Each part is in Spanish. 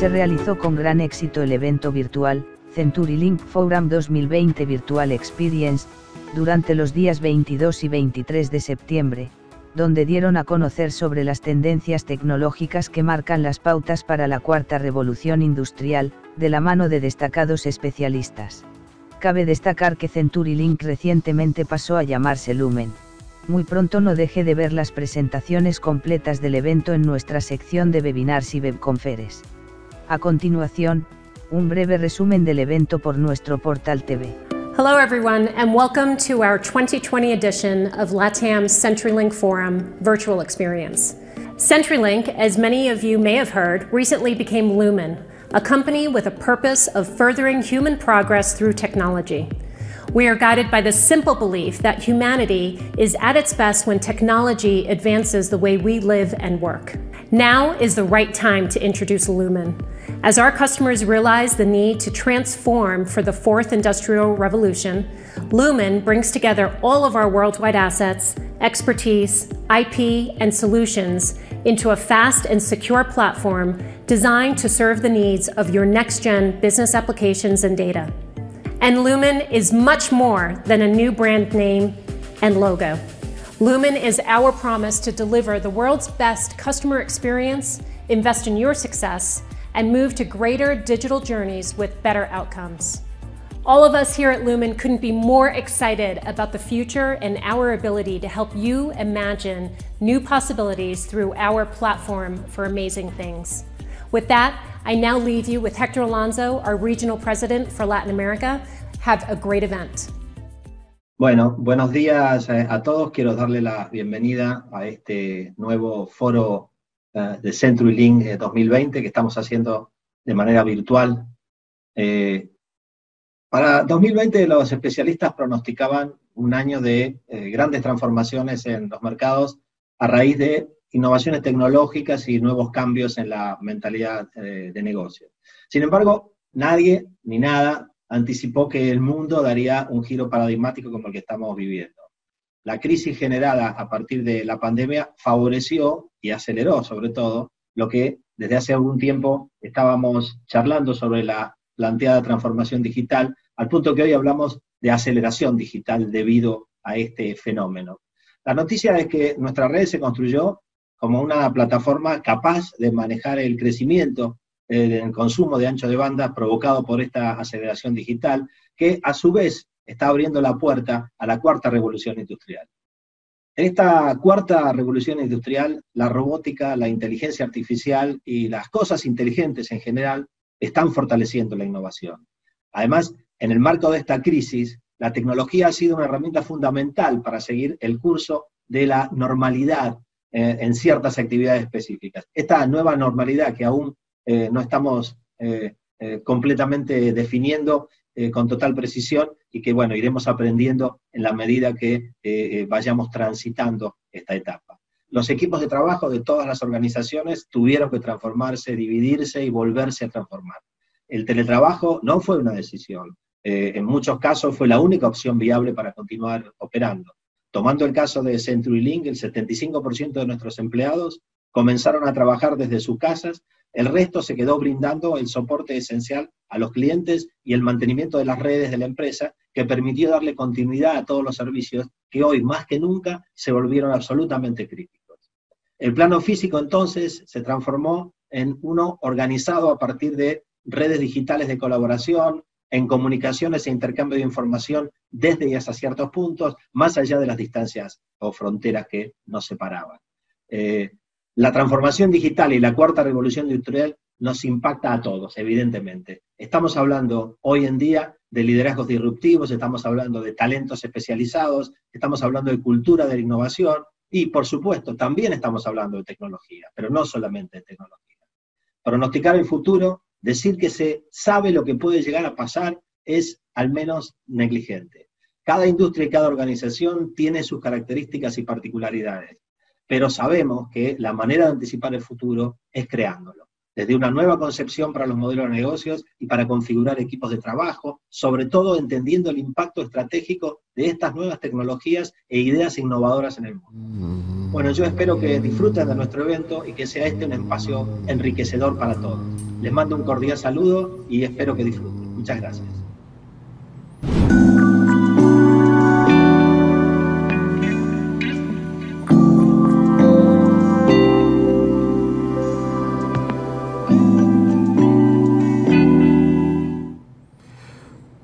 se realizó con gran éxito el evento virtual, CenturyLink Forum 2020 Virtual Experience, durante los días 22 y 23 de septiembre, donde dieron a conocer sobre las tendencias tecnológicas que marcan las pautas para la cuarta revolución industrial, de la mano de destacados especialistas. Cabe destacar que CenturyLink recientemente pasó a llamarse Lumen. Muy pronto no deje de ver las presentaciones completas del evento en nuestra sección de webinars y webconferes. A continuación, un breve resumen del evento por nuestro portal TV. Hello everyone, and welcome to our 2020 edition of LATAM's CenturyLink Forum virtual experience. CenturyLink, as many of you may have heard, recently became Lumen, a company with a purpose of furthering human progress through technology. We are guided by the simple belief that humanity is at its best when technology advances the way we live and work. Now is the right time to introduce Lumen. As our customers realize the need to transform for the fourth industrial revolution, Lumen brings together all of our worldwide assets, expertise, IP, and solutions into a fast and secure platform designed to serve the needs of your next-gen business applications and data. And Lumen is much more than a new brand name and logo. Lumen is our promise to deliver the world's best customer experience, invest in your success, and move to greater digital journeys with better outcomes. All of us here at Lumen couldn't be more excited about the future and our ability to help you imagine new possibilities through our platform for amazing things. With that, I now leave you with Hector Alonso, our Regional President for Latin America. Have a great event. Bueno, buenos días a todos. Quiero darle la bienvenida a este nuevo foro de CenturyLink 2020 que estamos haciendo de manera virtual. Para 2020 los especialistas pronosticaban un año de grandes transformaciones en los mercados a raíz de innovaciones tecnológicas y nuevos cambios en la mentalidad de negocio. Sin embargo, nadie ni nada anticipó que el mundo daría un giro paradigmático como el que estamos viviendo. La crisis generada a partir de la pandemia favoreció y aceleró, sobre todo, lo que desde hace algún tiempo estábamos charlando sobre la planteada transformación digital, al punto que hoy hablamos de aceleración digital debido a este fenómeno. La noticia es que nuestra red se construyó como una plataforma capaz de manejar el crecimiento del consumo de ancho de banda provocado por esta aceleración digital, que a su vez está abriendo la puerta a la cuarta revolución industrial. En esta cuarta revolución industrial, la robótica, la inteligencia artificial y las cosas inteligentes en general están fortaleciendo la innovación. Además, en el marco de esta crisis, la tecnología ha sido una herramienta fundamental para seguir el curso de la normalidad en ciertas actividades específicas. Esta nueva normalidad que aún no estamos completamente definiendo con total precisión y que, bueno, iremos aprendiendo en la medida que vayamos transitando esta etapa. Los equipos de trabajo de todas las organizaciones tuvieron que transformarse, dividirse y volverse a transformar. El teletrabajo no fue una decisión, en muchos casos fue la única opción viable para continuar operando. Tomando el caso de CenturyLink, el 75% de nuestros empleados comenzaron a trabajar desde sus casas, el resto se quedó brindando el soporte esencial a los clientes y el mantenimiento de las redes de la empresa, que permitió darle continuidad a todos los servicios que hoy más que nunca se volvieron absolutamente críticos. El plano físico entonces se transformó en uno organizado a partir de redes digitales de colaboración, en comunicaciones e intercambio de información desde y hasta ciertos puntos, más allá de las distancias o fronteras que nos separaban. La transformación digital y la cuarta revolución industrial nos impacta a todos, evidentemente. Estamos hablando hoy en día de liderazgos disruptivos, estamos hablando de talentos especializados, estamos hablando de cultura de la innovación y, por supuesto, también estamos hablando de tecnología, pero no solamente de tecnología. Pronosticar el futuro, decir que se sabe lo que puede llegar a pasar es al menos negligente. Cada industria y cada organización tiene sus características y particularidades, pero sabemos que la manera de anticipar el futuro es creándolo. desde una nueva concepción para los modelos de negocios y para configurar equipos de trabajo, sobre todo entendiendo el impacto estratégico de estas nuevas tecnologías e ideas innovadoras en el mundo. Bueno, yo espero que disfruten de nuestro evento y que sea este un espacio enriquecedor para todos. Les mando un cordial saludo y espero que disfruten. Muchas gracias.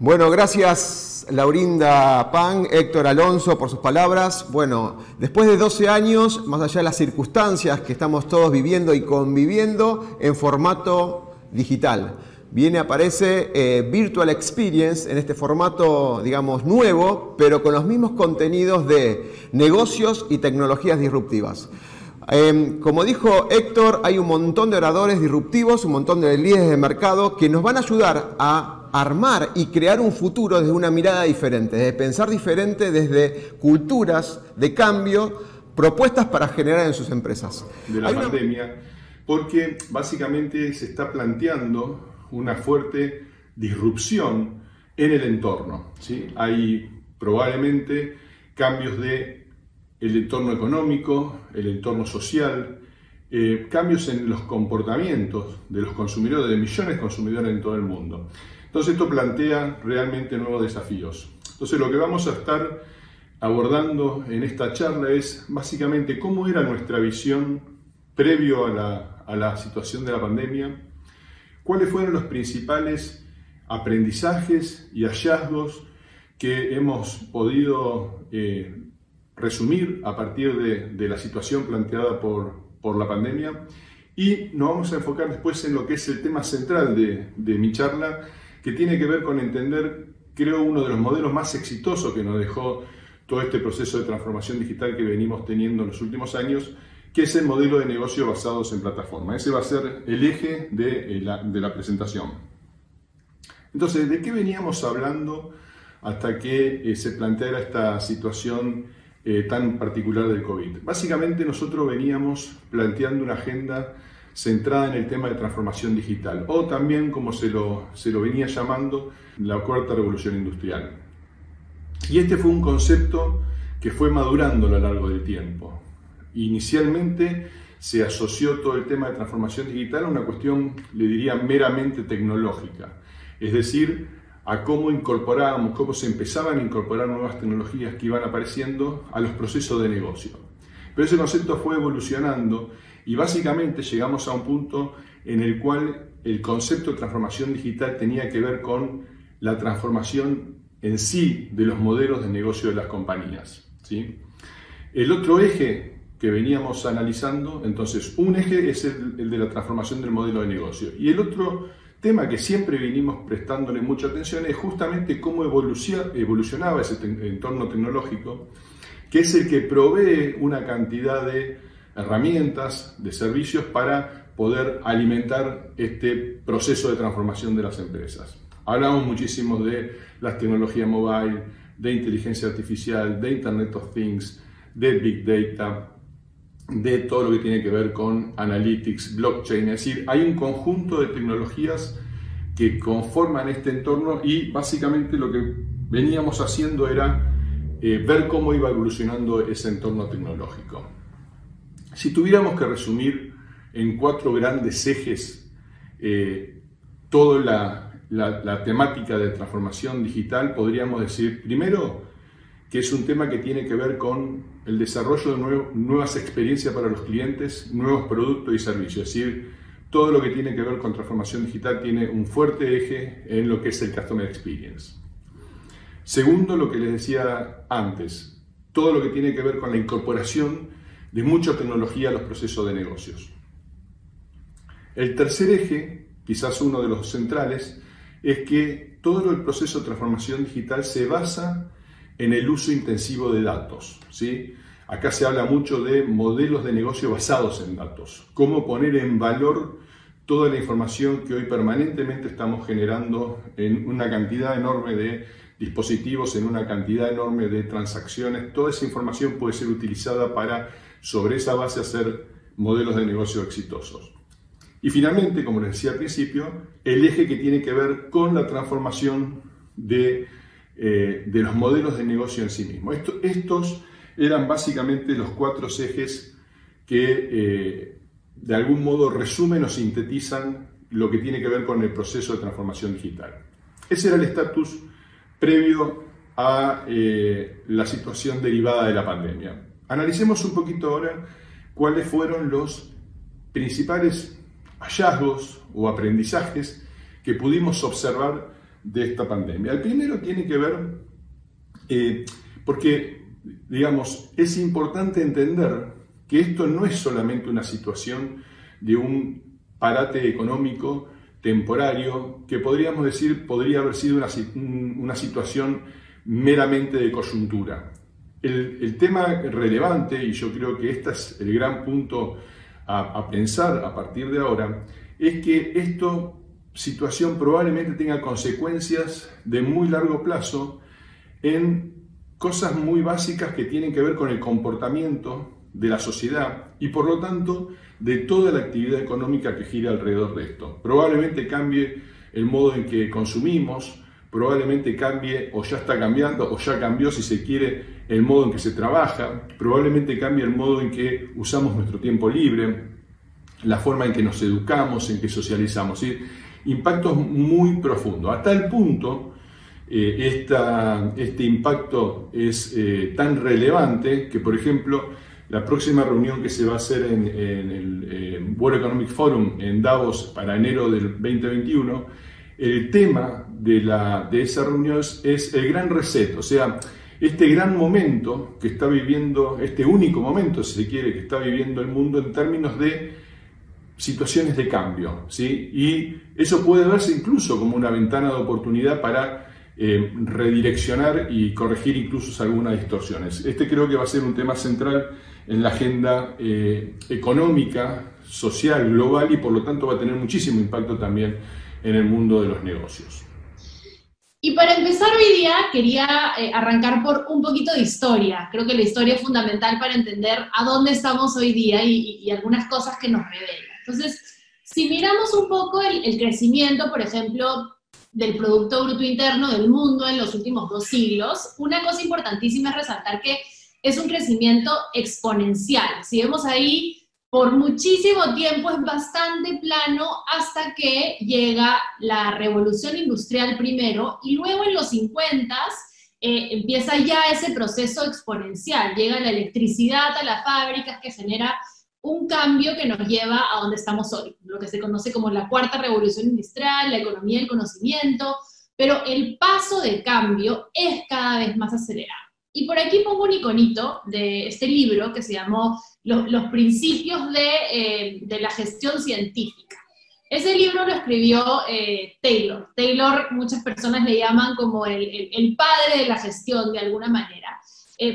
Bueno, gracias Laurinda Pan, Héctor Alonso por sus palabras. Bueno, después de 12 años, más allá de las circunstancias que estamos todos viviendo y conviviendo en formato digital, aparece Virtual Experience en este formato, digamos, nuevo, pero con los mismos contenidos de negocios y tecnologías disruptivas. Como dijo Héctor, hay un montón de oradores disruptivos, un montón de líderes de mercado que nos van a ayudar a armar y crear un futuro desde una mirada diferente, de pensar diferente desde culturas de cambio, propuestas para generar en sus empresas. De la pandemia, porque básicamente se está planteando una fuerte disrupción en el entorno, ¿sí? Hay probablemente cambios de el entorno económico, el entorno social, cambios en los comportamientos de los consumidores, de millones de consumidores en todo el mundo. Entonces esto plantea realmente nuevos desafíos. Entonces lo que vamos a estar abordando en esta charla es básicamente cómo era nuestra visión previo a la situación de la pandemia, cuáles fueron los principales aprendizajes y hallazgos que hemos podido resumir a partir de la situación planteada por la pandemia, y nos vamos a enfocar después en lo que es el tema central de mi charla, que tiene que ver con entender, creo, uno de los modelos más exitosos que nos dejó todo este proceso de transformación digital que venimos teniendo en los últimos años, que es el modelo de negocio basados en plataforma. Ese va a ser el eje de la presentación. Entonces, ¿de qué veníamos hablando hasta que se planteara esta situación tan particular del COVID? Básicamente nosotros veníamos planteando una agenda centrada en el tema de transformación digital, o también, como se lo venía llamando, la cuarta revolución industrial. Y este fue un concepto que fue madurando a lo largo del tiempo. Inicialmente se asoció todo el tema de transformación digital a una cuestión, le diría, meramente tecnológica, es decir, a cómo incorporábamos, cómo se empezaban a incorporar nuevas tecnologías que iban apareciendo a los procesos de negocio. Pero ese concepto fue evolucionando y básicamente llegamos a un punto en el cual el concepto de transformación digital tenía que ver con la transformación en sí de los modelos de negocio de las compañías, ¿sí? El otro eje que veníamos analizando, entonces, un eje es el de la transformación del modelo de negocio, y el otro tema que siempre vinimos prestándole mucha atención es justamente cómo evolucionaba ese entorno tecnológico, que es el que provee una cantidad de herramientas, de servicios para poder alimentar este proceso de transformación de las empresas. Hablamos muchísimo de las tecnologías mobile, de inteligencia artificial, de Internet of Things, de Big Data, de todo lo que tiene que ver con Analytics, Blockchain. Es decir, hay un conjunto de tecnologías que conforman este entorno y básicamente lo que veníamos haciendo era ver cómo iba evolucionando ese entorno tecnológico. Si tuviéramos que resumir en 4 grandes ejes toda la temática de transformación digital, podríamos decir, primero, que es un tema que tiene que ver con el desarrollo de nuevas experiencias para los clientes, nuevos productos y servicios. Es decir, todo lo que tiene que ver con transformación digital tiene un fuerte eje en lo que es el Customer Experience. Segundo, lo que les decía antes, todo lo que tiene que ver con la incorporación de mucha tecnología a los procesos de negocios. El tercer eje, quizás uno de los centrales, es que todo el proceso de transformación digital se basa en el uso intensivo de datos, ¿sí? Acá se habla mucho de modelos de negocio basados en datos, cómo poner en valor toda la información que hoy permanentemente estamos generando en una cantidad enorme de dispositivos, en una cantidad enorme de transacciones. Toda esa información puede ser utilizada para, sobre esa base, hacer modelos de negocio exitosos. Y finalmente, como les decía al principio, el eje que tiene que ver con la transformación de los modelos de negocio en sí mismo. Estos eran básicamente los 4 ejes que de algún modo resumen o sintetizan lo que tiene que ver con el proceso de transformación digital. Ese era el estatus previo a la situación derivada de la pandemia. Analicemos un poquito ahora cuáles fueron los principales hallazgos o aprendizajes que pudimos observar de esta pandemia. El primero tiene que ver, porque, digamos, es importante entender que esto no es solamente una situación de un parate económico temporario, que podríamos decir podría haber sido una situación meramente de coyuntura. El tema relevante, y yo creo que este es el gran punto a pensar a partir de ahora, es que esta situación probablemente tenga consecuencias de muy largo plazo en cosas muy básicas que tienen que ver con el comportamiento de la sociedad y por lo tanto de toda la actividad económica que gira alrededor de esto. Probablemente cambie el modo en que consumimos, probablemente cambie o ya está cambiando o ya cambió si se quiere el modo en que se trabaja, probablemente cambie el modo en que usamos nuestro tiempo libre, la forma en que nos educamos, en que socializamos, ¿sí? Impactos muy profundos, hasta el punto este impacto es tan relevante que, por ejemplo, la próxima reunión que se va a hacer en el World Economic Forum en Davos para enero del 2021, el tema de esa reunión es el gran reset, o sea, este gran momento que está viviendo, este único momento, si se quiere, que está viviendo el mundo en términos de situaciones de cambio, ¿sí? Y eso puede verse incluso como una ventana de oportunidad para redireccionar y corregir incluso algunas distorsiones. Este creo que va a ser un tema central en la agenda económica, social, global, y por lo tanto va a tener muchísimo impacto también en el mundo de los negocios. Y para empezar hoy día quería arrancar por un poquito de historia. Creo que la historia es fundamental para entender a dónde estamos hoy día y algunas cosas que nos revelan. Entonces, si miramos un poco el crecimiento, por ejemplo, del Producto Bruto Interno del mundo en los últimos 2 siglos, una cosa importantísima es resaltar que es un crecimiento exponencial. Si vemos ahí, por muchísimo tiempo es bastante plano hasta que llega la revolución industrial primero y luego en los 50s empieza ya ese proceso exponencial. Llega la electricidad a las fábricas que genera un cambio que nos lleva a donde estamos hoy, lo que se conoce como la cuarta revolución industrial, la economía del conocimiento, pero el paso de cambio es cada vez más acelerado. Y por aquí pongo un iconito de este libro que se llamó Los principios de la gestión científica. Ese libro lo escribió Taylor. Taylor, muchas personas le llaman como el padre de la gestión de alguna manera,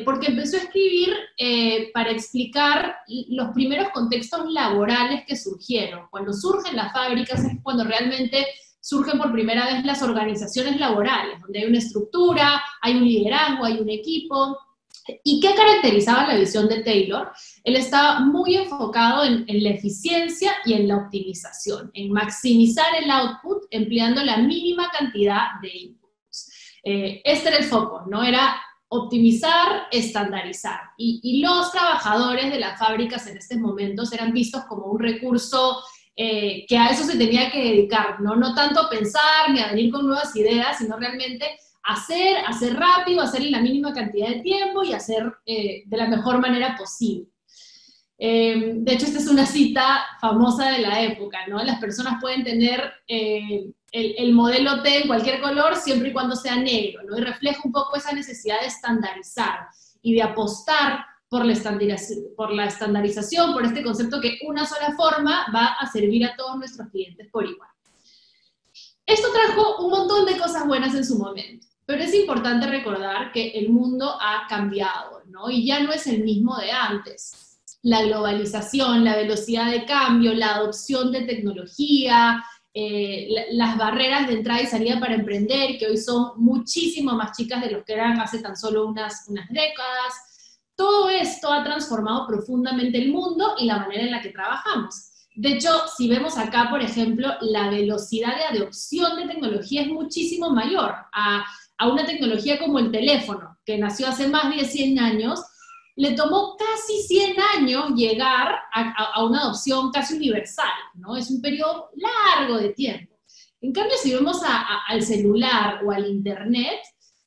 porque empezó a escribir para explicar los primeros contextos laborales que surgieron. Cuando surgen las fábricas es cuando realmente surgen por primera vez las organizaciones laborales, donde hay una estructura, hay un liderazgo, hay un equipo. ¿Y qué caracterizaba la visión de Taylor? Él estaba muy enfocado en la eficiencia y en la optimización, en maximizar el output empleando la mínima cantidad de inputs. Este era el foco, ¿no? Era optimizar, estandarizar. Y los trabajadores de las fábricas en estos momentos eran vistos como un recurso que a eso se tenía que dedicar, no tanto a pensar ni a venir con nuevas ideas, sino realmente hacer rápido, hacer en la mínima cantidad de tiempo y hacer de la mejor manera posible. De hecho, esta es una cita famosa de la época, ¿no? Las personas pueden tener el modelo T en cualquier color siempre y cuando sea negro, ¿no? Y refleja un poco esa necesidad de estandarizar y de apostar por la estandarización, por este concepto que una sola forma va a servir a todos nuestros clientes por igual. Esto trajo un montón de cosas buenas en su momento, pero es importante recordar que el mundo ha cambiado, ¿no? Y ya no es el mismo de antes. La globalización, la velocidad de cambio, la adopción de tecnología, las barreras de entrada y salida para emprender, que hoy son muchísimo más chicas de lo que eran hace tan solo unas décadas. Todo esto ha transformado profundamente el mundo y la manera en la que trabajamos. De hecho, si vemos acá, por ejemplo, la velocidad de adopción de tecnología es muchísimo mayor a una tecnología como el teléfono, que nació hace más de 100 años, le tomó casi 100 años llegar a una adopción casi universal, ¿no? Es un periodo largo de tiempo. En cambio, si vemos al celular o al internet,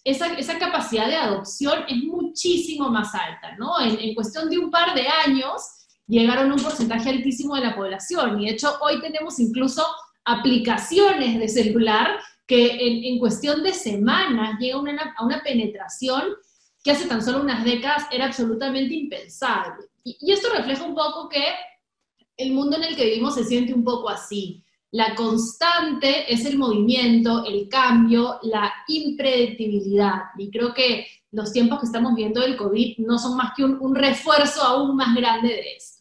esa capacidad de adopción es muchísimo más alta, ¿no? En cuestión de un par de años, llegaron a un porcentaje altísimo de la población, y de hecho hoy tenemos incluso aplicaciones de celular que en cuestión de semanas llegan a una penetración que hace tan solo unas décadas era absolutamente impensable. Y esto refleja un poco que el mundo en el que vivimos se siente un poco así. La constante es el movimiento, el cambio, la impredictibilidad, y creo que los tiempos que estamos viendo del COVID no son más que un refuerzo aún más grande de esto.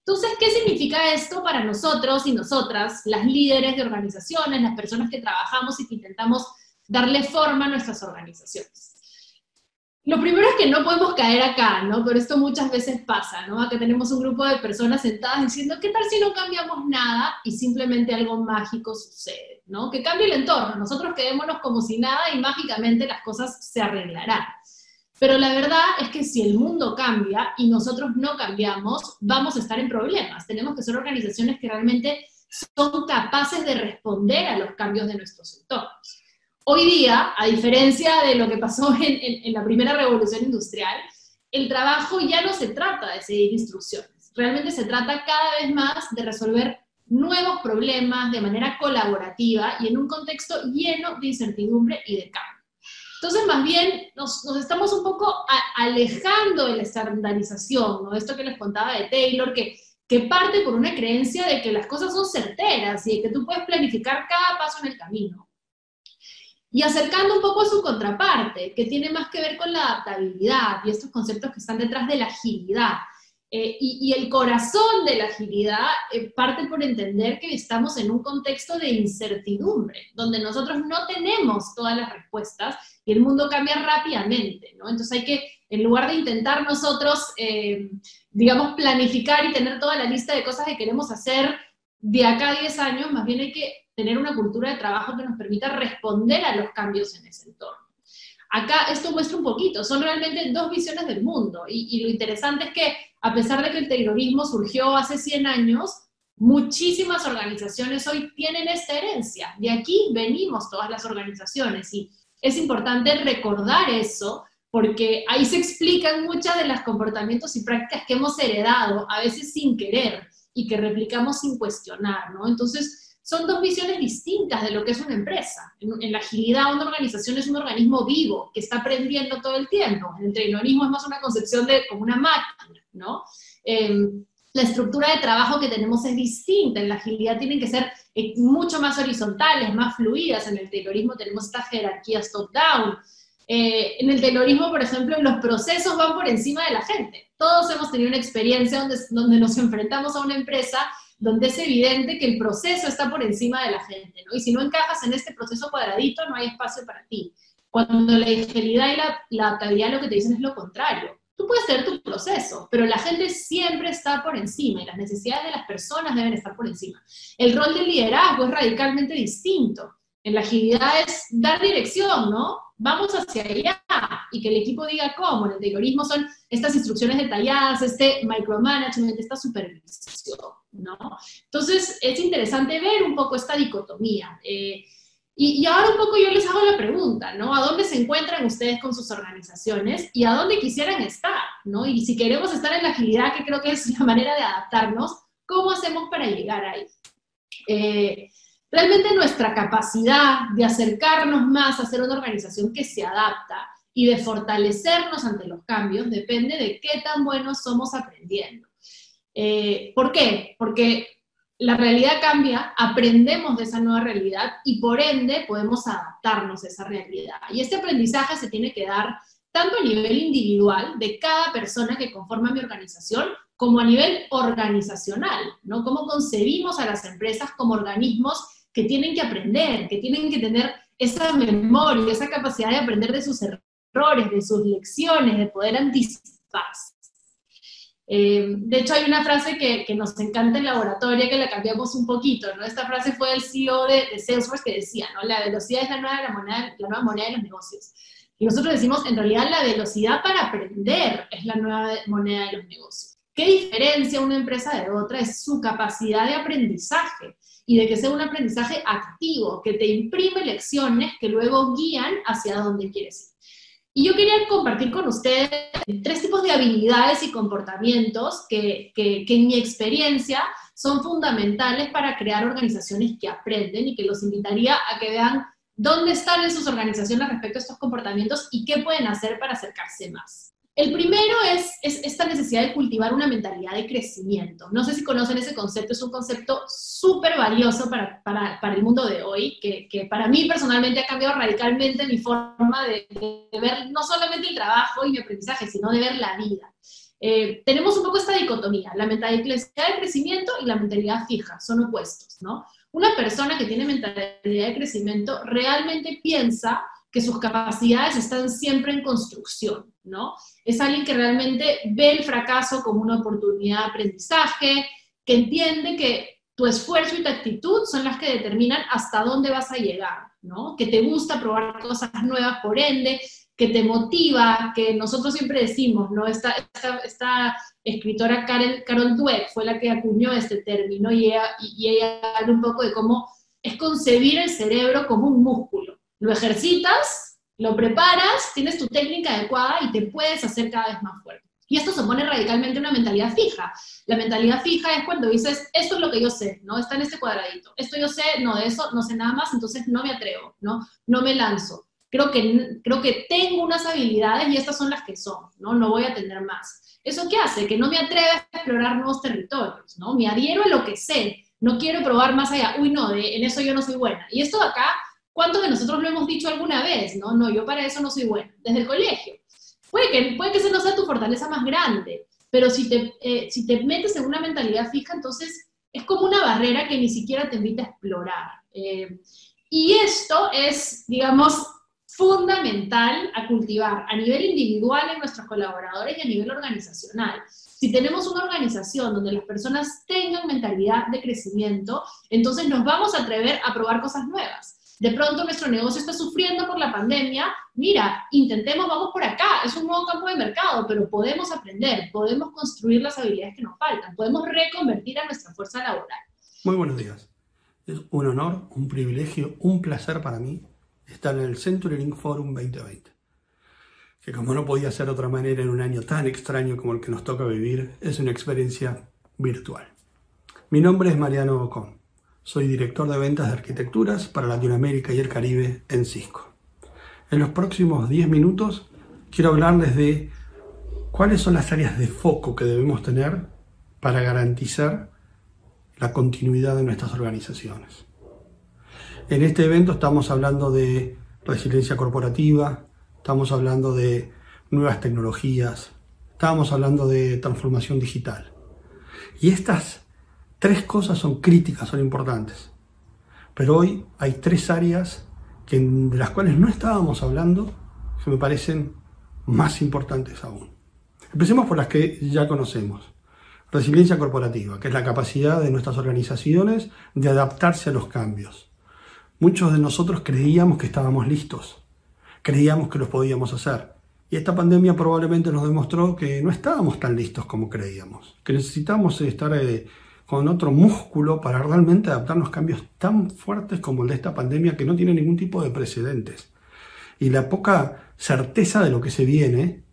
Entonces, ¿qué significa esto para nosotros y nosotras, las líderes de organizaciones, las personas que trabajamos y que intentamos darle forma a nuestras organizaciones? Lo primero es que no podemos caer acá, ¿no? Pero esto muchas veces pasa, ¿no? Acá tenemos un grupo de personas sentadas diciendo, ¿qué tal si no cambiamos nada y simplemente algo mágico sucede, ¿no? Que cambie el entorno, nosotros quedémonos como si nada y mágicamente las cosas se arreglarán. Pero la verdad es que si el mundo cambia y nosotros no cambiamos, vamos a estar en problemas. Tenemos que ser organizaciones que realmente son capaces de responder a los cambios de nuestros entornos. Hoy día, a diferencia de lo que pasó en la primera revolución industrial, el trabajo ya no se trata de seguir instrucciones. Realmente se trata cada vez más de resolver nuevos problemas de manera colaborativa y en un contexto lleno de incertidumbre y de cambio. Entonces, más bien, nos estamos un poco alejando de la estandarización, ¿no? Esto que les contaba de Taylor, que parte por una creencia de que las cosas son certeras y de que tú puedes planificar cada paso en el camino. Y acercando un poco a su contraparte, que tiene más que ver con la adaptabilidad y estos conceptos que están detrás de la agilidad. Y el corazón de la agilidad parte por entender que estamos en un contexto de incertidumbre, donde nosotros no tenemos todas las respuestas y el mundo cambia rápidamente, ¿no? Entonces hay que, en lugar de intentar nosotros, digamos, planificar y tener toda la lista de cosas que queremos hacer de acá a 10 años, más bien hay que tener una cultura de trabajo que nos permita responder a los cambios en ese entorno. Acá esto muestra un poquito, son realmente dos visiones del mundo, y lo interesante es que a pesar de que el taylorismo surgió hace 100 años, muchísimas organizaciones hoy tienen esta herencia. De aquí venimos todas las organizaciones, y es importante recordar eso, porque ahí se explican muchas de los comportamientos y prácticas que hemos heredado, a veces sin querer, y que replicamos sin cuestionar, ¿no? Entonces, son dos visiones distintas de lo que es una empresa. En la agilidad, una organización es un organismo vivo, que está aprendiendo todo el tiempo. En el taylorismo es más una concepción de como una máquina, ¿no? La estructura de trabajo que tenemos es distinta. En la agilidad tienen que ser mucho más horizontales, más fluidas. En el taylorismo tenemos estas jerarquías top-down. En el taylorismo, por ejemplo, los procesos van por encima de la gente. Todos hemos tenido una experiencia donde nos enfrentamos a una empresa donde es evidente que el proceso está por encima de la gente, ¿no? Y si no encajas en este proceso cuadradito, no hay espacio para ti. Cuando la agilidad y la adaptabilidad lo que te dicen es lo contrario. Tú puedes tener tu proceso, pero la gente siempre está por encima, y las necesidades de las personas deben estar por encima. El rol del liderazgo es radicalmente distinto. En la agilidad es dar dirección, ¿no? Vamos hacia allá, y que el equipo diga cómo. En el taylorismo son estas instrucciones detalladas, este micromanagement, esta supervisión, ¿no? Entonces, es interesante ver un poco esta dicotomía. Y ahora un poco yo les hago la pregunta, ¿no? ¿A dónde se encuentran ustedes con sus organizaciones y a dónde quisieran estar, ¿no? Y si queremos estar en la agilidad, que creo que es la manera de adaptarnos, ¿cómo hacemos para llegar ahí? Realmente nuestra capacidad de acercarnos más a ser una organización que se adapta y de fortalecernos ante los cambios depende de qué tan buenos somos aprendiendo. ¿Por qué? Porque la realidad cambia, aprendemos de esa nueva realidad y por ende podemos adaptarnos a esa realidad. Y este aprendizaje se tiene que dar tanto a nivel individual de cada persona que conforma mi organización, como a nivel organizacional, ¿no? Cómo concebimos a las empresas como organismos que tienen que aprender, que tienen que tener esa memoria, esa capacidad de aprender de sus errores, de sus lecciones, de poder anticiparse. De hecho, hay una frase que nos encanta en laboratorio, que la cambiamos un poquito, ¿no? Esta frase fue del CEO de Salesforce que decía, ¿no? La velocidad es la nueva moneda de los negocios. Y nosotros decimos, en realidad, la velocidad para aprender es la nueva moneda de los negocios. ¿Qué diferencia una empresa de otra? Es su capacidad de aprendizaje, y de que sea un aprendizaje activo, que te imprime lecciones que luego guían hacia dónde quieres ir. Y yo quería compartir con ustedes 3 tipos de habilidades y comportamientos que en mi experiencia son fundamentales para crear organizaciones que aprenden, y que los invitaría a que vean dónde están en sus organizaciones respecto a estos comportamientos y qué pueden hacer para acercarse más. El primero es esta necesidad de cultivar una mentalidad de crecimiento. No sé si conocen ese concepto, es un concepto súper valioso para el mundo de hoy, que para mí personalmente ha cambiado radicalmente mi forma de ver no solamente el trabajo y mi aprendizaje, sino de ver la vida. Tenemos un poco esta dicotomía, la mentalidad de crecimiento y la mentalidad fija, son opuestos, ¿no? Una persona que tiene mentalidad de crecimiento realmente piensa que sus capacidades están siempre en construcción, ¿no? Es alguien que realmente ve el fracaso como una oportunidad de aprendizaje, que entiende que tu esfuerzo y tu actitud son las que determinan hasta dónde vas a llegar, ¿no? Que te gusta probar cosas nuevas, por ende, que te motiva, que nosotros siempre decimos, ¿no? Esta escritora Carol Dweck fue la que acuñó este término, y ella habla un poco de cómo es concebir el cerebro como un músculo. Lo ejercitas, lo preparas, tienes tu técnica adecuada y te puedes hacer cada vez más fuerte. Y esto se opone radicalmente a una mentalidad fija. La mentalidad fija es cuando dices, esto es lo que yo sé, ¿no? Está en este cuadradito. Esto yo sé, no, de eso no sé nada más, entonces no me atrevo, ¿no? No me lanzo. Creo que tengo unas habilidades y estas son las que son, ¿no? No voy a tener más. ¿Eso qué hace? Que no me atreve a explorar nuevos territorios, ¿no? Me adhiero a lo que sé, no quiero probar más allá. Uy, no, en eso yo no soy buena. Y esto de acá, ¿cuántos de nosotros lo hemos dicho alguna vez? No, yo para eso no soy buena, desde el colegio. Puede que esa no sea tu fortaleza más grande, pero si te metes en una mentalidad fija, entonces es como una barrera que ni siquiera te invita a explorar. Y esto es, digamos, fundamental a cultivar a nivel individual en nuestros colaboradores y a nivel organizacional. Si tenemos una organización donde las personas tengan mentalidad de crecimiento, entonces nos vamos a atrever a probar cosas nuevas. De pronto nuestro negocio está sufriendo por la pandemia, mira, intentemos, vamos por acá, es un nuevo campo de mercado, pero podemos aprender, podemos construir las habilidades que nos faltan, podemos reconvertir a nuestra fuerza laboral. Muy buenos días. Es un honor, un privilegio, un placer para mí estar en el CenturyLink Forum 2020, que como no podía ser de otra manera en un año tan extraño como el que nos toca vivir, es una experiencia virtual. Mi nombre es Mariano Ocón. Soy director de ventas de arquitecturas para Latinoamérica y el Caribe en Cisco. En los próximos 10 minutos quiero hablarles de cuáles son las áreas de foco que debemos tener para garantizar la continuidad de nuestras organizaciones. En este evento estamos hablando de resiliencia corporativa, estamos hablando de nuevas tecnologías, estamos hablando de transformación digital. Y estas 3 cosas son críticas, son importantes. Pero hoy hay 3 áreas de las cuales no estábamos hablando que me parecen más importantes aún. Empecemos por las que ya conocemos. Resiliencia corporativa, que es la capacidad de nuestras organizaciones de adaptarse a los cambios. Muchos de nosotros creíamos que estábamos listos, creíamos que los podíamos hacer. Y esta pandemia probablemente nos demostró que no estábamos tan listos como creíamos, que necesitamos estar con otro músculo para realmente adaptarnos a cambios tan fuertes como el de esta pandemia que no tiene ningún tipo de precedentes. Y la poca certeza de lo que se viene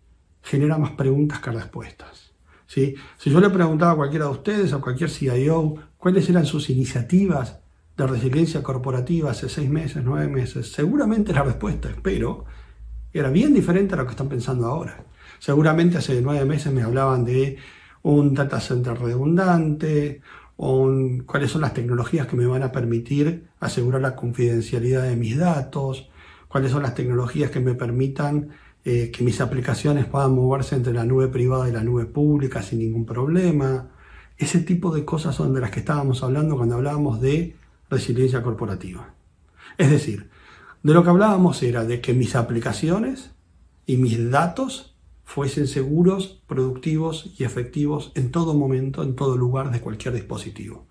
genera más preguntas que respuestas, ¿sí? Si yo le preguntaba a cualquiera de ustedes, a cualquier CIO, cuáles eran sus iniciativas de resiliencia corporativa hace 6 meses, 9 meses, seguramente la respuesta, espero, era bien diferente a lo que están pensando ahora. Seguramente hace 9 meses me hablaban de un data center redundante, cuáles son las tecnologías que me van a permitir asegurar la confidencialidad de mis datos, cuáles son las tecnologías que me permitan que mis aplicaciones puedan moverse entre la nube privada y la nube pública sin ningún problema. Ese tipo de cosas son de las que estábamos hablando cuando hablábamos de resiliencia corporativa. Es decir, de lo que hablábamos era de que mis aplicaciones y mis datos fuesen seguros, productivos y efectivos en todo momento, en todo lugar, de cualquier dispositivo.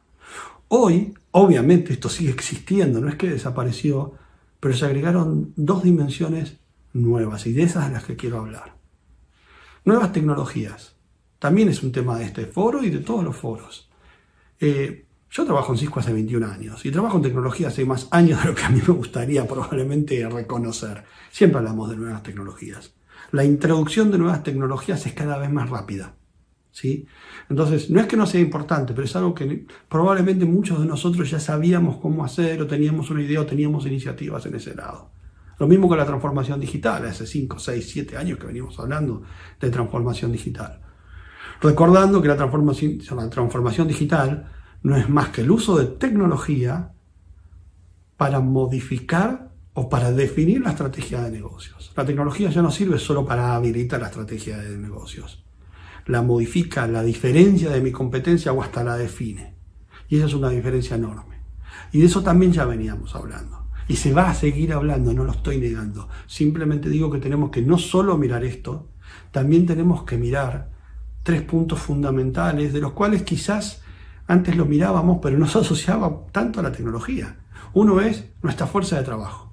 Hoy, obviamente, esto sigue existiendo, no es que desapareció, pero se agregaron 2 dimensiones nuevas, y de esas de las que quiero hablar. Nuevas tecnologías. También es un tema de este foro y de todos los foros. Yo trabajo en Cisco hace 21 años y trabajo en tecnología hace más años de lo que a mí me gustaría probablemente reconocer. Siempre hablamos de nuevas tecnologías. La introducción de nuevas tecnologías es cada vez más rápida, ¿sí? Entonces, no es que no sea importante, pero es algo que probablemente muchos de nosotros ya sabíamos cómo hacer, o teníamos una idea, o teníamos iniciativas en ese lado. Lo mismo con la transformación digital. Hace 5, 6, 7 años que venimos hablando de transformación digital. Recordando que la transformación digital no es más que el uso de tecnología para modificar o para definir la estrategia de negocios. La tecnología ya no sirve solo para habilitar la estrategia de negocios. La modifica, la diferencia de mi competencia o hasta la define. Y esa es una diferencia enorme. Y de eso también ya veníamos hablando. Y se va a seguir hablando, no lo estoy negando. Simplemente digo que tenemos que no solo mirar esto, también tenemos que mirar 3 puntos fundamentales, de los cuales quizás antes lo mirábamos, pero no se asociaba tanto a la tecnología. Uno es nuestra fuerza de trabajo.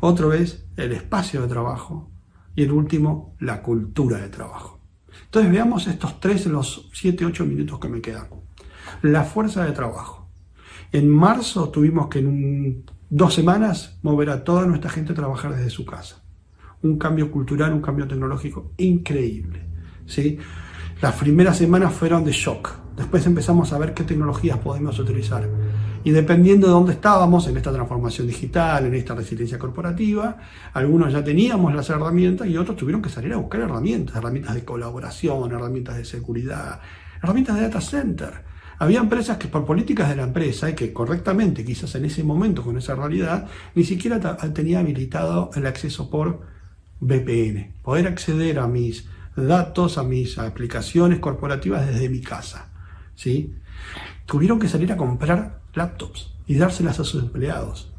Otro es el espacio de trabajo. Y el último, la cultura de trabajo. Entonces veamos estos 3 en los 7, 8 minutos que me quedan. La fuerza de trabajo. En marzo tuvimos que en 2 semanas mover a toda nuestra gente a trabajar desde su casa. Un cambio cultural, un cambio tecnológico increíble, ¿sí? Las primeras semanas fueron de shock. Después empezamos a ver qué tecnologías podemos utilizar. Y dependiendo de dónde estábamos, en esta transformación digital, en esta resiliencia corporativa, algunos ya teníamos las herramientas y otros tuvieron que salir a buscar herramientas de colaboración, herramientas de seguridad, herramientas de data center. Había empresas que por políticas de la empresa, y que correctamente, quizás en ese momento, con esa realidad, ni siquiera tenía habilitado el acceso por VPN. Poder acceder a mis datos, a mis aplicaciones corporativas desde mi casa, ¿sí? Tuvieron que salir a comprar laptops y dárselas a sus empleados.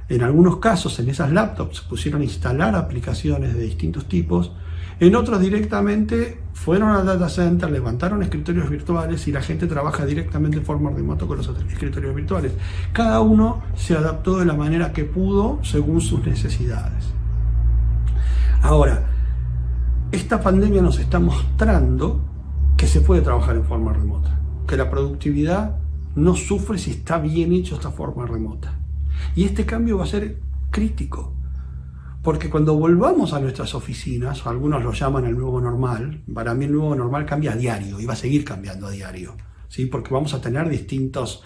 En algunos casos, en esas laptops pusieron a instalar aplicaciones de distintos tipos. En otros directamente fueron al data center, levantaron escritorios virtuales y la gente trabaja directamente de forma remota con los escritorios virtuales. Cada uno se adaptó de la manera que pudo según sus necesidades. Ahora, esta pandemia nos está mostrando que se puede trabajar en forma remota, que la productividad no sufre si está bien hecho esta forma remota. Y este cambio va a ser crítico, porque cuando volvamos a nuestras oficinas, algunos lo llaman el nuevo normal, para mí el nuevo normal cambia a diario y va a seguir cambiando a diario, ¿sí? Porque vamos a tener distintas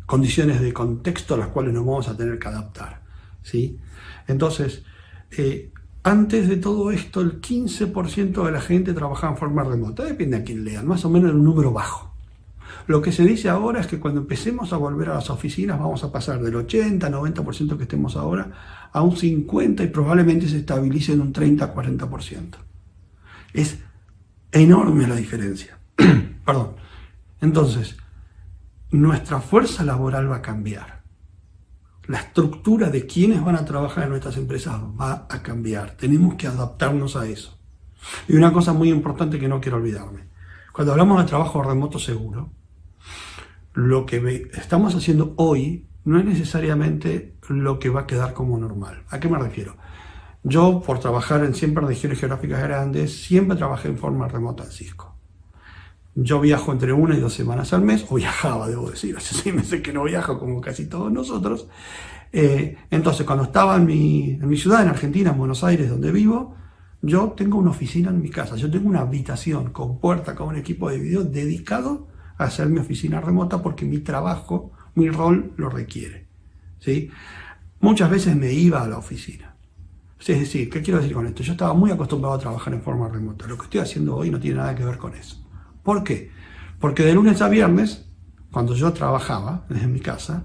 condiciones de contexto a las cuales nos vamos a tener que adaptar, ¿sí? Entonces, antes de todo esto, el 15% de la gente trabajaba en forma remota. Depende a quién lean, más o menos en un número bajo. Lo que se dice ahora es que cuando empecemos a volver a las oficinas vamos a pasar del 80-90% que estemos ahora a un 50% y probablemente se estabilice en un 30-40%. Es enorme la diferencia. Perdón. Entonces, nuestra fuerza laboral va a cambiar. La estructura de quienes van a trabajar en nuestras empresas va a cambiar. Tenemos que adaptarnos a eso. Y una cosa muy importante que no quiero olvidarme. Cuando hablamos de trabajo remoto seguro, lo que estamos haciendo hoy no es necesariamente lo que va a quedar como normal. ¿A qué me refiero? Yo, por trabajar siempre en regiones geográficas grandes, siempre trabajé en forma remota en Cisco. Yo viajo entre 1 y 2 semanas al mes, o viajaba, debo decir, hace 6 meses que no viajo como casi todos nosotros. Entonces, cuando estaba en mi ciudad, en Argentina, en Buenos Aires, donde vivo, yo tengo una oficina en mi casa, yo tengo una habitación con puerta, con un equipo de video dedicado a hacer mi oficina remota porque mi trabajo, mi rol lo requiere, ¿sí? Muchas veces me iba a la oficina. Es decir, ¿qué quiero decir con esto? Yo estaba muy acostumbrado a trabajar en forma remota. Lo que estoy haciendo hoy no tiene nada que ver con eso. ¿Por qué? Porque de lunes a viernes, cuando yo trabajaba desde mi casa,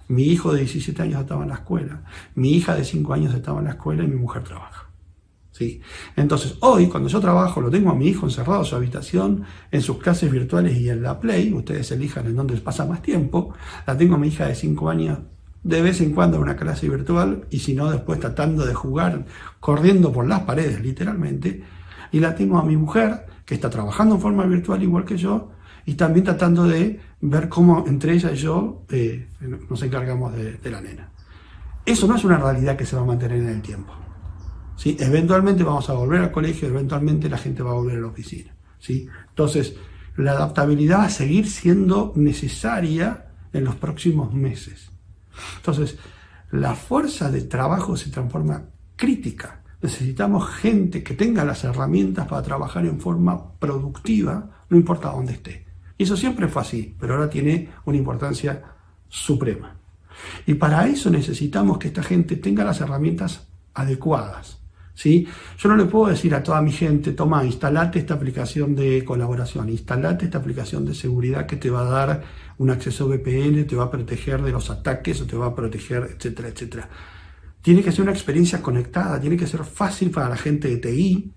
mi hijo de 17 años estaba en la escuela, mi hija de 5 años estaba en la escuela y mi mujer trabaja. ¿Sí? Entonces, hoy, cuando yo trabajo, lo tengo a mi hijo encerrado en su habitación, en sus clases virtuales y en la Play, ustedes elijan en dónde pasa más tiempo, la tengo a mi hija de 5 años de vez en cuando en una clase virtual, y si no, después tratando de jugar, corriendo por las paredes, literalmente. Y la tengo a mi mujer, que está trabajando en forma virtual igual que yo, y también tratando de ver cómo entre ella y yo nos encargamos de la nena. Eso no es una realidad que se va a mantener en el tiempo, ¿sí? Eventualmente vamos a volver al colegio, eventualmente la gente va a volver a la oficina, ¿sí? Entonces, la adaptabilidad va a seguir siendo necesaria en los próximos meses. Entonces, la fuerza de trabajo se transforma crítica. Necesitamos gente que tenga las herramientas para trabajar en forma productiva, no importa dónde esté. Y eso siempre fue así, pero ahora tiene una importancia suprema. Y para eso necesitamos que esta gente tenga las herramientas adecuadas, ¿sí? Yo no le puedo decir a toda mi gente, toma, instalate esta aplicación de colaboración, instalate esta aplicación de seguridad que te va a dar un acceso VPN, te va a proteger de los ataques o te va a proteger, etcétera, etcétera. Tiene que ser una experiencia conectada, tiene que ser fácil para la gente de TI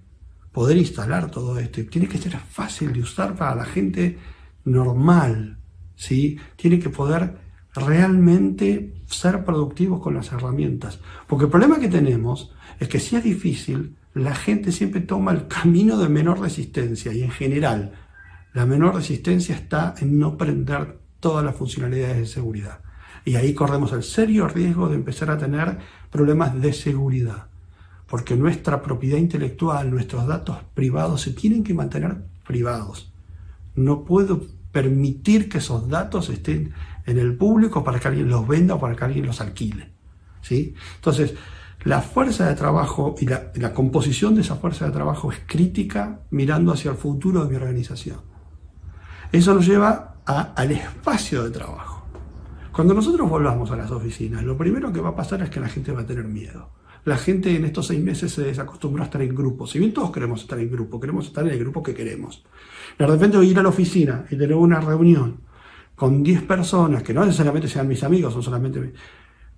poder instalar todo esto, tiene que ser fácil de usar para la gente normal, ¿sí? Tiene que poder realmente ser productivos con las herramientas. Porque el problema que tenemos es que si es difícil, la gente siempre toma el camino de menor resistencia y en general la menor resistencia está en no prender todas las funcionalidades de seguridad. Y ahí corremos el serio riesgo de empezar a tener problemas de seguridad. Porque nuestra propiedad intelectual, nuestros datos privados se tienen que mantener privados. No puedo permitir que esos datos estén en el público para que alguien los venda o para que alguien los alquile, ¿sí? Entonces, la fuerza de trabajo y la composición de esa fuerza de trabajo es crítica mirando hacia el futuro de mi organización. Eso nos lleva al espacio de trabajo. Cuando nosotros volvamos a las oficinas, lo primero que va a pasar es que la gente va a tener miedo. La gente en estos 6 meses se desacostumbró a estar en grupo. Si bien todos queremos estar en grupo, queremos estar en el grupo que queremos. De repente ir a la oficina y tener una reunión con 10 personas, que no necesariamente sean mis amigos, son solamente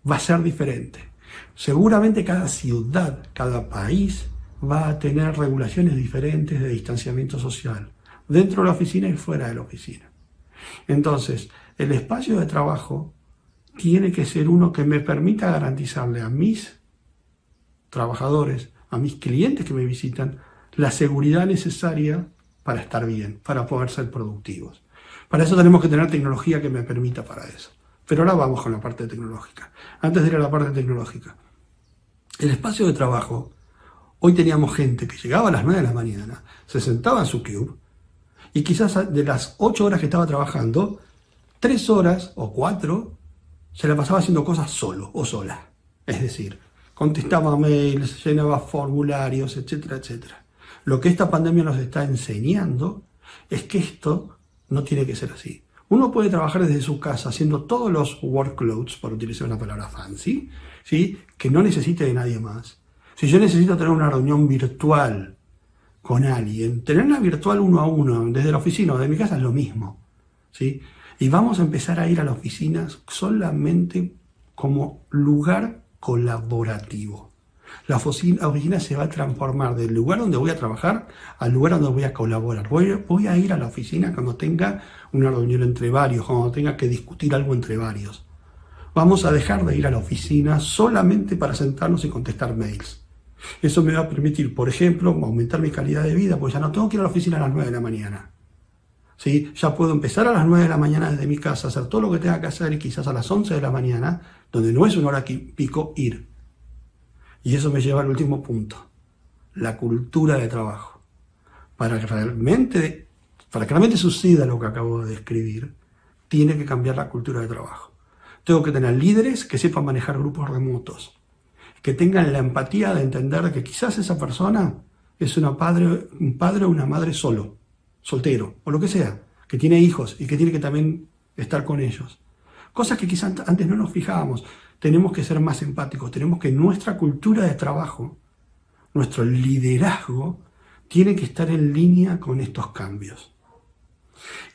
va a ser diferente. Seguramente cada ciudad, cada país va a tener regulaciones diferentes de distanciamiento social, dentro de la oficina y fuera de la oficina. Entonces, el espacio de trabajo tiene que ser uno que me permita garantizarle a mis trabajadores, a mis clientes que me visitan, la seguridad necesaria para estar bien, para poder ser productivos. Para eso tenemos que tener tecnología que me permita para eso. Pero ahora vamos con la parte tecnológica. Antes de ir a la parte tecnológica, el espacio de trabajo, hoy teníamos gente que llegaba a las 9 de la mañana, se sentaba en su cube y quizás de las 8 horas que estaba trabajando, 3 horas o 4 se la pasaba haciendo cosas solo o sola. Es decir, contestaba mails, llenaba formularios, etcétera, etcétera. Lo que esta pandemia nos está enseñando es que esto no tiene que ser así. Uno puede trabajar desde su casa haciendo todos los workloads, por utilizar una palabra fancy, ¿sí? Que no necesite de nadie más. Si yo necesito tener una reunión virtual con alguien, tenerla virtual 1 a 1, desde la oficina o de mi casa es lo mismo, ¿sí? Y vamos a empezar a ir a las oficinas solamente como lugar colaborativo. La oficina se va a transformar del lugar donde voy a trabajar al lugar donde voy a colaborar. Voy a ir a la oficina cuando tenga una reunión entre varios, cuando tenga que discutir algo entre varios. Vamos a dejar de ir a la oficina solamente para sentarnos y contestar mails. Eso me va a permitir, por ejemplo, aumentar mi calidad de vida, porque ya no tengo que ir a la oficina a las 9 de la mañana. ¿Sí? Ya puedo empezar a las 9 de la mañana desde mi casa, hacer todo lo que tenga que hacer y quizás a las 11 de la mañana, donde no es una hora pico, ir. Y eso me lleva al último punto, la cultura de trabajo. Para que realmente suceda lo que acabo de describir, tiene que cambiar la cultura de trabajo. Tengo que tener líderes que sepan manejar grupos remotos, que tengan la empatía de entender que quizás esa persona es un padre o una madre soltero, o lo que sea, que tiene hijos y que tiene que también estar con ellos. Cosas que quizás antes no nos fijábamos. Tenemos que ser más empáticos, tenemos que nuestra cultura de trabajo, nuestro liderazgo, tiene que estar en línea con estos cambios.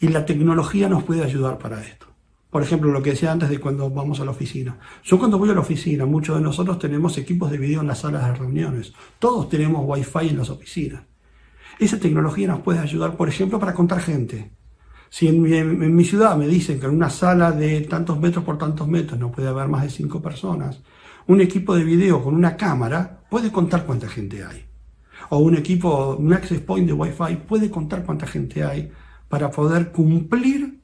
Y la tecnología nos puede ayudar para esto. Por ejemplo, lo que decía antes de cuando vamos a la oficina. Yo cuando voy a la oficina, muchos de nosotros tenemos equipos de video en las salas de reuniones. Todos tenemos Wi-Fi en las oficinas. Esa tecnología nos puede ayudar, por ejemplo, para contar gente. Si en mi ciudad me dicen que en una sala de tantos metros por tantos metros no puede haber más de 5 personas, un equipo de video con una cámara puede contar cuánta gente hay. o un equipo, un access point de Wi-Fi, puede contar cuánta gente hay para poder cumplir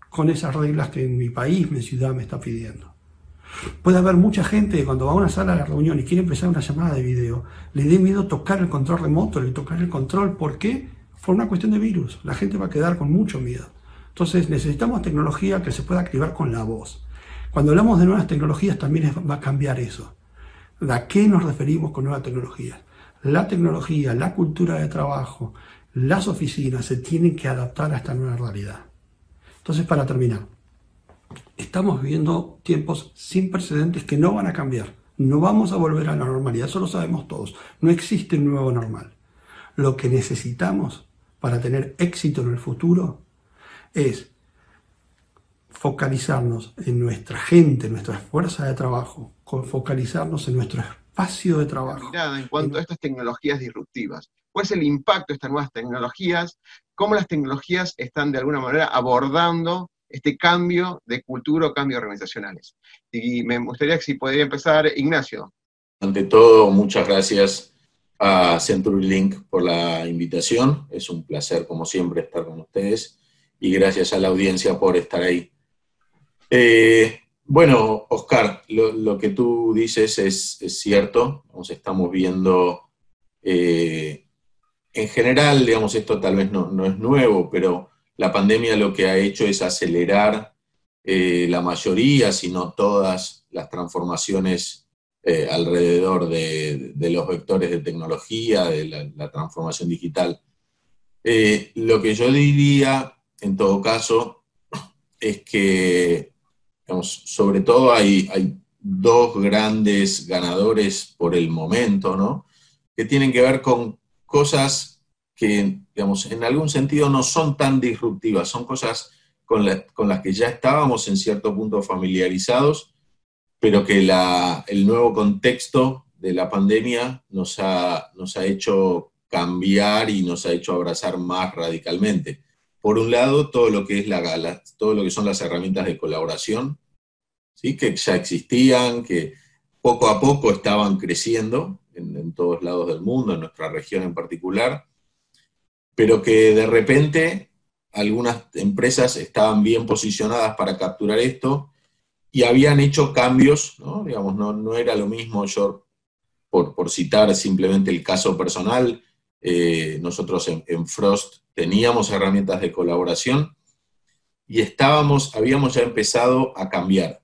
con esas reglas que en mi país, mi ciudad me está pidiendo. Puede haber mucha gente que cuando va a una sala de reunión y quiere empezar una llamada de video, le dé miedo tocar el control remoto, le tocar el control. ¿Por qué? Por una cuestión de virus. La gente va a quedar con mucho miedo. Entonces necesitamos tecnología que se pueda activar con la voz. Cuando hablamos de nuevas tecnologías también va a cambiar eso. ¿A qué nos referimos con nuevas tecnologías? La tecnología, la cultura de trabajo, las oficinas se tienen que adaptar a esta nueva realidad. Entonces, para terminar, estamos viviendo tiempos sin precedentes que no van a cambiar. No vamos a volver a la normalidad, eso lo sabemos todos. No existe un nuevo normal. Lo que necesitamos para tener éxito en el futuro es focalizarnos en nuestra gente, en nuestra fuerza de trabajo, focalizarnos en nuestro espacio de trabajo. Mirada en cuanto a estas tecnologías disruptivas. ¿Cuál es el impacto de estas nuevas tecnologías? ¿Cómo las tecnologías están de alguna manera abordando este cambio de cultura o cambios organizacionales? Y me gustaría que si podría empezar Ignacio. Ante todo, muchas gracias a CenturyLink por la invitación. Es un placer, como siempre, estar con ustedes. Y gracias a la audiencia por estar ahí. Bueno, Oscar, lo que tú dices es cierto. Estamos viendo, en general, digamos, esto tal vez no es nuevo, pero la pandemia lo que ha hecho es acelerar la mayoría, si no todas, las transformaciones alrededor de los vectores de tecnología, de la transformación digital. Lo que yo diría, en todo caso, es que, digamos, sobre todo hay dos grandes ganadores por el momento, ¿no? Que tienen que ver con cosas que, digamos, en algún sentido no son tan disruptivas, son cosas con las que ya estábamos en cierto punto familiarizados, pero que el nuevo contexto de la pandemia nos ha hecho cambiar y nos ha hecho abrazar más radicalmente. Por un lado, todo lo que son las herramientas de colaboración, ¿sí? Que ya existían, que poco a poco estaban creciendo en todos lados del mundo, en nuestra región en particular, pero que de repente algunas empresas estaban bien posicionadas para capturar esto y habían hecho cambios, ¿no? Digamos, no era lo mismo. Yo, por citar simplemente el caso personal, nosotros en Frost teníamos herramientas de colaboración y habíamos ya empezado a cambiar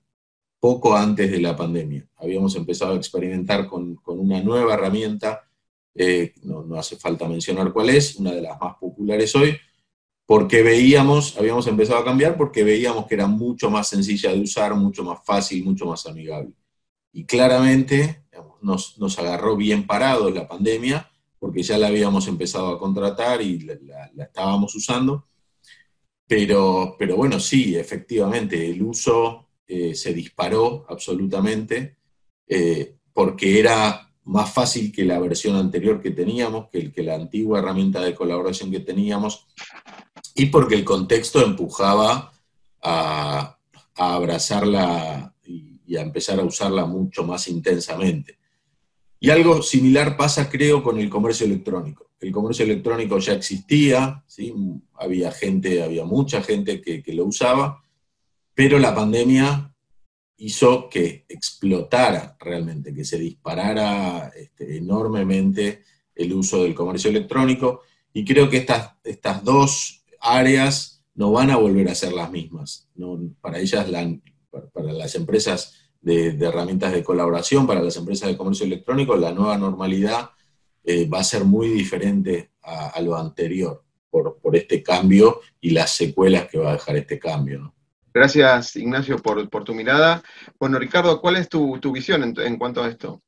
poco antes de la pandemia. Habíamos empezado a experimentar con una nueva herramienta, no hace falta mencionar cuál es, una de las más populares hoy, porque habíamos empezado a cambiar porque veíamos que era mucho más sencilla de usar, mucho más fácil, mucho más amigable. Y claramente, digamos, nos agarró bien parados la pandemia, porque ya la habíamos empezado a contratar y la estábamos usando. Pero bueno, sí, efectivamente, el uso se disparó absolutamente, porque era más fácil que la versión anterior que teníamos, que la antigua herramienta de colaboración que teníamos, y porque el contexto empujaba a abrazarla y a empezar a usarla mucho más intensamente. Y algo similar pasa, creo, con el comercio electrónico. El comercio electrónico ya existía, ¿sí? Había mucha gente que lo usaba, pero la pandemia hizo que explotara realmente, que se disparara enormemente el uso del comercio electrónico, y creo que estas dos áreas no van a volver a ser las mismas, ¿no? Para ellas, para las empresas de herramientas de colaboración, para las empresas de comercio electrónico, la nueva normalidad va a ser muy diferente a lo anterior, por este cambio y las secuelas que va a dejar este cambio, ¿no? Gracias, Ignacio, por tu mirada. Bueno, Ricardo, ¿cuál es tu visión en cuanto a esto?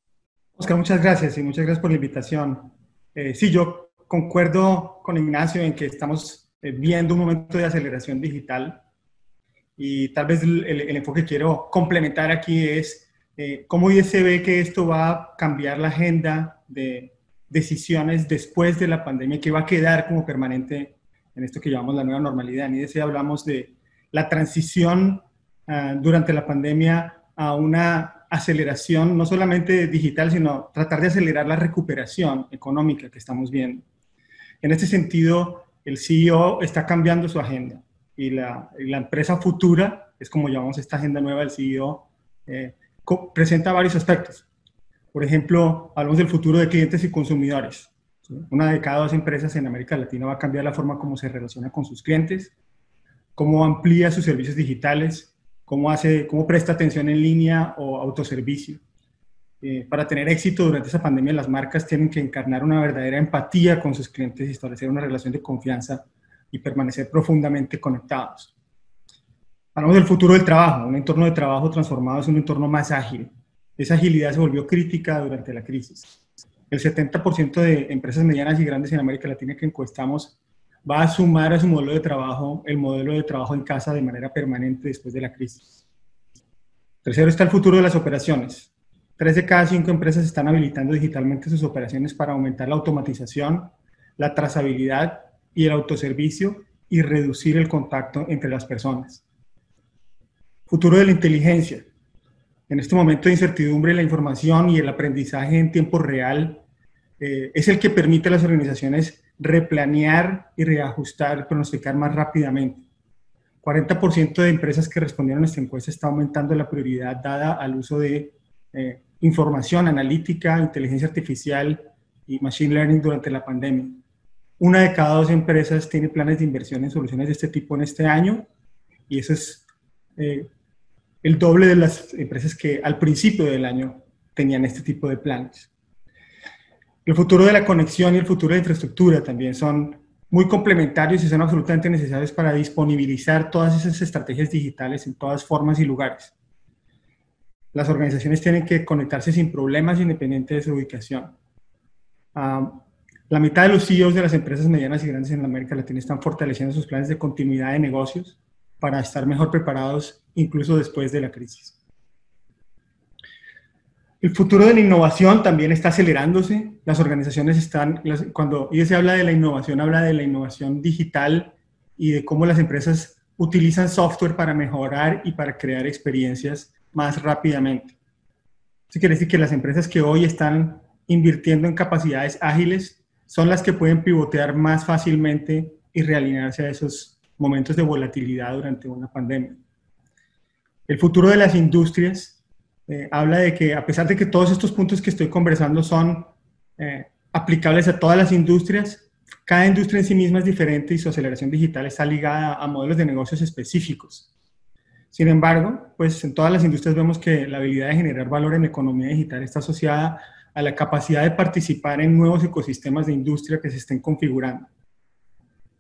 Oscar, muchas gracias y muchas gracias por la invitación. Sí, yo concuerdo con Ignacio en que estamos viendo un momento de aceleración digital, y tal vez el enfoque que quiero complementar aquí es cómo se ve que esto va a cambiar la agenda de decisiones después de la pandemia, que va a quedar como permanente en esto que llamamos la nueva normalidad. En IDC hablamos de la transición durante la pandemia a una aceleración, no solamente digital, sino tratar de acelerar la recuperación económica que estamos viendo. En este sentido, el CEO está cambiando su agenda y la empresa futura, es como llamamos esta agenda nueva del CEO, presenta varios aspectos. Por ejemplo, hablamos del futuro de clientes y consumidores. ¿Sí? Una de cada dos empresas en América Latina va a cambiar la forma como se relaciona con sus clientes, cómo amplía sus servicios digitales, cómo presta atención en línea o autoservicio. Para tener éxito durante esa pandemia, las marcas tienen que encarnar una verdadera empatía con sus clientes y establecer una relación de confianza y permanecer profundamente conectados. Hablamos del futuro del trabajo. Un entorno de trabajo transformado es un entorno más ágil. Esa agilidad se volvió crítica durante la crisis. El 70% de empresas medianas y grandes en América Latina que encuestamos va a sumar a su modelo de trabajo el modelo de trabajo en casa de manera permanente después de la crisis. Tercero está el futuro de las operaciones. 3 de cada 5 empresas están habilitando digitalmente sus operaciones para aumentar la automatización, la trazabilidad y el autoservicio y reducir el contacto entre las personas. Futuro de la inteligencia. En este momento de incertidumbre, la información y el aprendizaje en tiempo real es el que permite a las organizaciones replanear y reajustar, pronosticar más rápidamente. 40% de empresas que respondieron a esta encuesta está aumentando la prioridad dada al uso de información analítica, inteligencia artificial y machine learning durante la pandemia. 1 de cada 2 empresas tiene planes de inversión en soluciones de este tipo en este año, y eso es el doble de las empresas que al principio del año tenían este tipo de planes. El futuro de la conexión y el futuro de la infraestructura también son muy complementarios y son absolutamente necesarios para disponibilizar todas esas estrategias digitales en todas formas y lugares. Las organizaciones tienen que conectarse sin problemas, independiente de su ubicación. La mitad de los CEOs de las empresas medianas y grandes en América Latina están fortaleciendo sus planes de continuidad de negocios para estar mejor preparados incluso después de la crisis. El futuro de la innovación también está acelerándose. Las organizaciones cuando se habla de la innovación digital y de cómo las empresas utilizan software para mejorar y para crear experiencias más rápidamente. Eso quiere decir que las empresas que hoy están invirtiendo en capacidades ágiles son las que pueden pivotear más fácilmente y realinearse a esos momentos de volatilidad durante una pandemia. El futuro de las industrias habla de que, a pesar de que todos estos puntos que estoy conversando son aplicables a todas las industrias, cada industria en sí misma es diferente y su aceleración digital está ligada a modelos de negocios específicos. Sin embargo, pues en todas las industrias vemos que la habilidad de generar valor en la economía digital está asociada a la capacidad de participar en nuevos ecosistemas de industria que se estén configurando.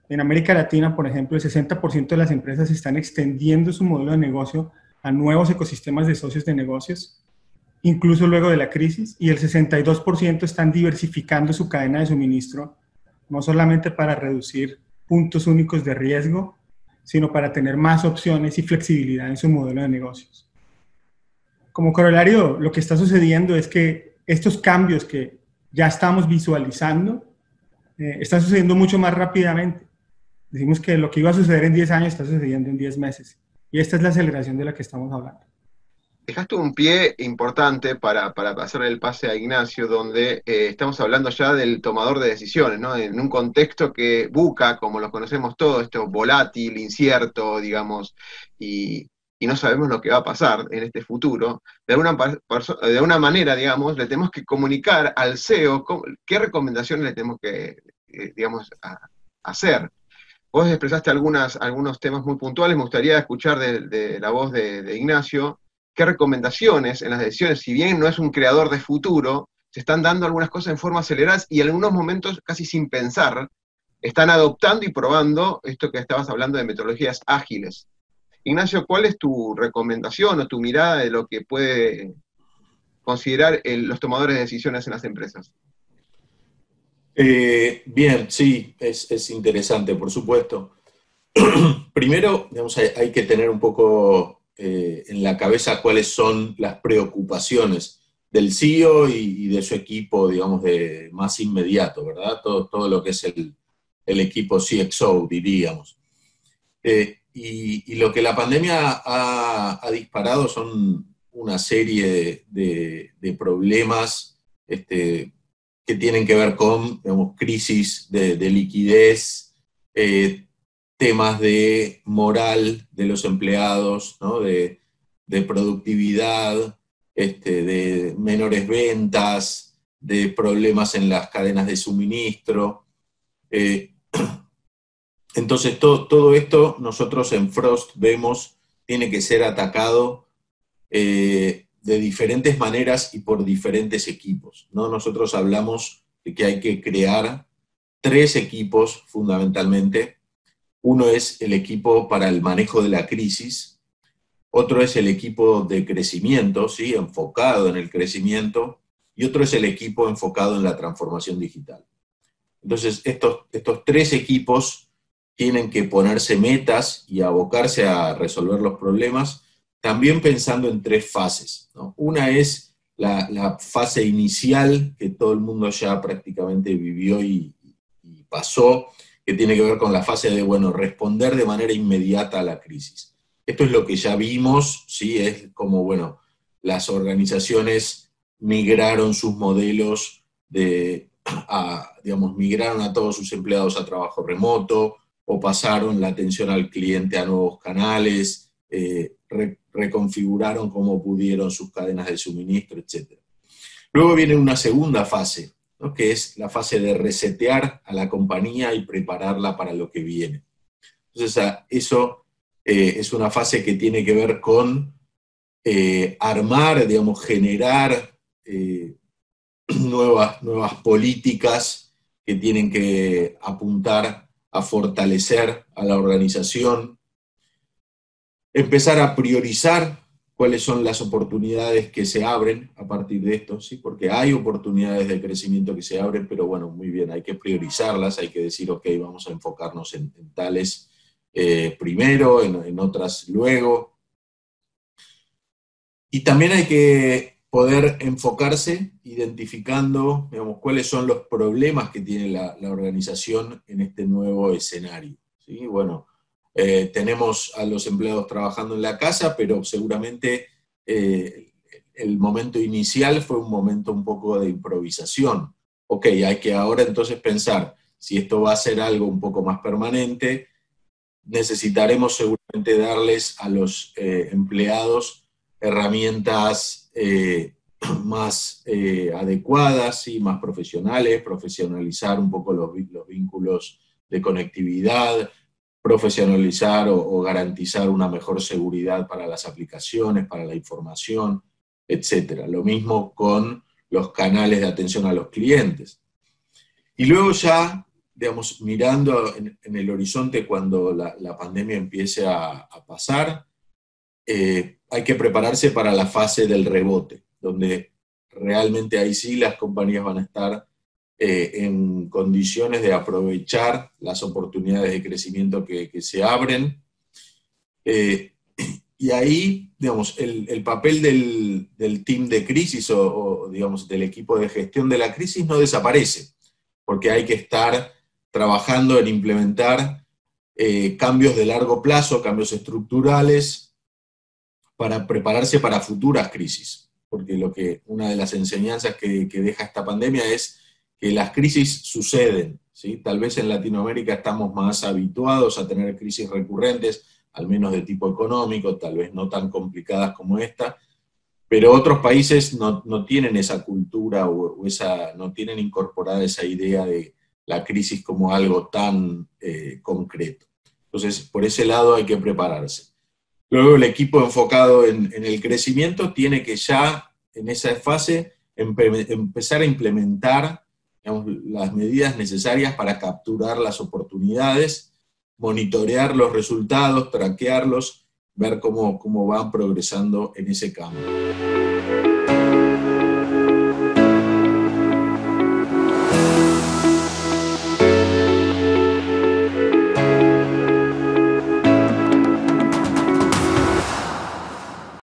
En América Latina, por ejemplo, el 60% de las empresas están extendiendo su modelo de negocio a nuevos ecosistemas de socios de negocios, incluso luego de la crisis, y el 62% están diversificando su cadena de suministro, no solamente para reducir puntos únicos de riesgo, sino para tener más opciones y flexibilidad en su modelo de negocios. Como corolario, lo que está sucediendo es que estos cambios que ya estamos visualizando están sucediendo mucho más rápidamente. Decimos que lo que iba a suceder en 10 años está sucediendo en 10 meses. Y esta es la aceleración de la que estamos hablando. Dejaste un pie importante para pasar el pase a Ignacio, donde estamos hablando ya del tomador de decisiones, ¿no? En un contexto que VUCA, como lo conocemos todos, esto volátil, incierto, digamos, y no sabemos lo que va a pasar en este futuro. De alguna manera, digamos, le tenemos que comunicar al CEO qué recomendaciones le tenemos que, digamos, hacer. Vos expresaste algunos temas muy puntuales, me gustaría escuchar de la voz de Ignacio, qué recomendaciones en las decisiones, si bien no es un creador de futuro, se están dando algunas cosas en forma acelerada y en algunos momentos casi sin pensar, están adoptando y probando esto que estabas hablando de metodologías ágiles. Ignacio, ¿cuál es tu recomendación o tu mirada de lo que puede considerar los tomadores de decisiones en las empresas? Bien, sí, es interesante, por supuesto. Primero, digamos, hay que tener un poco en la cabeza cuáles son las preocupaciones del CEO y de su equipo, digamos, de más inmediato, ¿verdad? Todo lo que es el equipo CXO, diríamos. Y lo que la pandemia ha disparado son una serie de problemas que tienen que ver con, digamos, crisis de liquidez, temas de moral de los empleados, ¿no? de productividad, de menores ventas, de problemas en las cadenas de suministro. Entonces todo esto nosotros en Frost vemos tiene que ser atacado de diferentes maneras y por diferentes equipos, ¿no? Nosotros hablamos de que hay que crear 3 equipos fundamentalmente. Uno es el equipo para el manejo de la crisis, otro es el equipo de crecimiento, ¿sí? Enfocado en el crecimiento, y otro es el equipo enfocado en la transformación digital. Entonces estos 3 equipos tienen que ponerse metas y abocarse a resolver los problemas, también pensando en 3 fases, ¿no? Una es la fase inicial, que todo el mundo ya prácticamente vivió y pasó, que tiene que ver con la fase de, bueno, responder de manera inmediata a la crisis. Esto es lo que ya vimos, ¿sí? Es como, bueno, las organizaciones migraron sus modelos digamos, migraron a todos sus empleados a trabajo remoto, o pasaron la atención al cliente a nuevos canales, reconfiguraron como pudieron sus cadenas de suministro, etc. Luego viene una segunda fase, ¿no? Que es la fase de resetear a la compañía y prepararla para lo que viene. Entonces, eso es una fase que tiene que ver con armar, digamos, generar nuevas políticas que tienen que apuntar a fortalecer a la organización, empezar a priorizar cuáles son las oportunidades que se abren a partir de esto, ¿sí? Porque hay oportunidades de crecimiento que se abren, pero bueno, muy bien, hay que priorizarlas, hay que decir, ok, vamos a enfocarnos en tales primero, en otras luego. Y también hay que poder enfocarse identificando, digamos, cuáles son los problemas que tiene la organización en este nuevo escenario, ¿sí? Bueno, tenemos a los empleados trabajando en la casa, pero seguramente el momento inicial fue un momento un poco de improvisación. Ok, hay que ahora entonces pensar, si esto va a ser algo un poco más permanente, necesitaremos seguramente darles a los empleados herramientas más adecuadas y más profesionales, profesionalizar un poco los vínculos de conectividad, profesionalizar o garantizar una mejor seguridad para las aplicaciones, para la información, etc. Lo mismo con los canales de atención a los clientes. Y luego ya, digamos, mirando en el horizonte cuando la pandemia empiece a pasar, hay que prepararse para la fase del rebote, donde realmente ahí sí las compañías van a estar en condiciones de aprovechar las oportunidades de crecimiento que se abren. Y ahí, digamos, el papel del team de crisis o, digamos, del equipo de gestión de la crisis no desaparece, porque hay que estar trabajando en implementar cambios de largo plazo, cambios estructurales, para prepararse para futuras crisis. Porque una de las enseñanzas que deja esta pandemia es que las crisis suceden, ¿sí? Tal vez en Latinoamérica estamos más habituados a tener crisis recurrentes, al menos de tipo económico, tal vez no tan complicadas como esta, pero otros países no tienen esa cultura no tienen incorporada esa idea de la crisis como algo tan concreto. Entonces, por ese lado hay que prepararse. Luego el equipo enfocado en el crecimiento tiene que ya, en esa fase, empezar a implementar, digamos, las medidas necesarias para capturar las oportunidades, monitorear los resultados, traquearlos, ver cómo van progresando en ese campo.